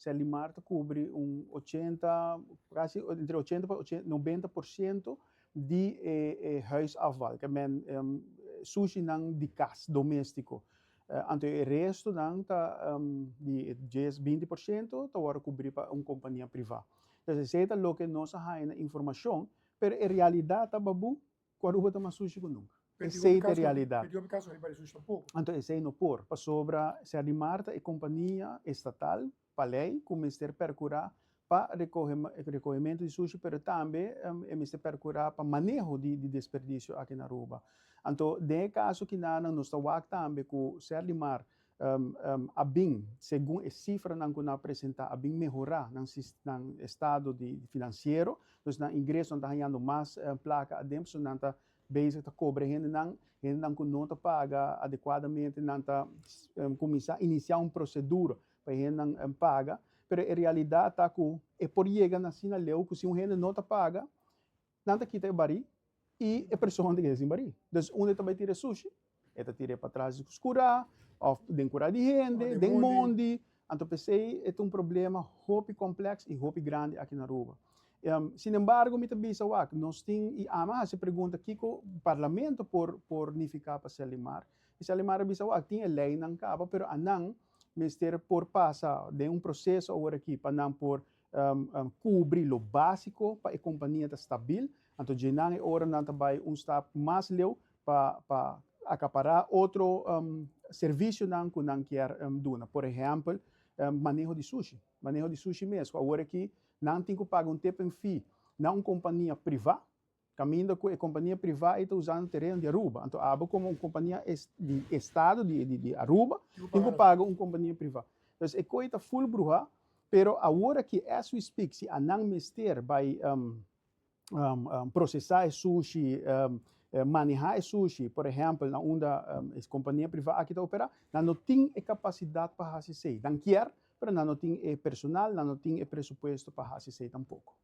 Selimar cobre quase entre 80 e 90% de huisafval, que men sushi nang di kas doméstico. Anto o resto nang de 10-20% tá agora cobrir para uma companhia privada. Então, se é lo que nós há na informação, pero em realidade tá babu, quando você toma sushi com nunca. Essa é a realidade. Pediu caso de sushi tampouco. Então, esse é no por, para sobra, se Selimar é companhia estatal, para lei, como Ministério percurar para recolhimento de sushi, mas também o Ministério percurar para manejo de desperdício aqui na Aruba. Então, de caso que nós estamos também com Selimar, a BIM, segundo a cifra que nós apresentamos, a BIM melhorar no estado financeiro, então, na ingresso, nós estamos mais placa dentro, so, nós bezig te cobrar, não conta paga adequadamente, não começar a iniciar uma procedura para não paga, mas em realidade está com é por chegar na sina leu que se gente não paga, não quita o bari e a pessoa não quer bari. Então onde também tira sushi, tira para trás de escura, ou de cura de gente, de monde, então pensei é um problema muito complexo e muito grande aqui na Aruba. Sin embargo, me também sabe que nós temos, e ama se pergunta que o parlamento por unificar para Selimar. E Selimar bisa que tem lei não capa, pero anang ministério por passar de um processo agora aqui para não por cobrir o básico para a companhia estar estável. Então, já não é hora não vai step mais leu para acaparar outro serviço não que não quer dar. Por exemplo, manejo de sushi mesmo. Agora aqui não tem que pagar um tempo em fee, não uma companhia privada, caminhando com a companhia privada e está usando o terreno de Aruba. Então, aba como uma companhia de estado de Aruba, tem que pagar uma companhia privada. Então, é coisa full bruxa, pero agora que as we speak, se a não ministério vai processar sushi, manejar sushi, por exemplo, na onda companhia privada que está operando, não tem a capacidade para fazer isso. Não quer, mas não tem personal, não tem presupuesto para fazer isso tampouco.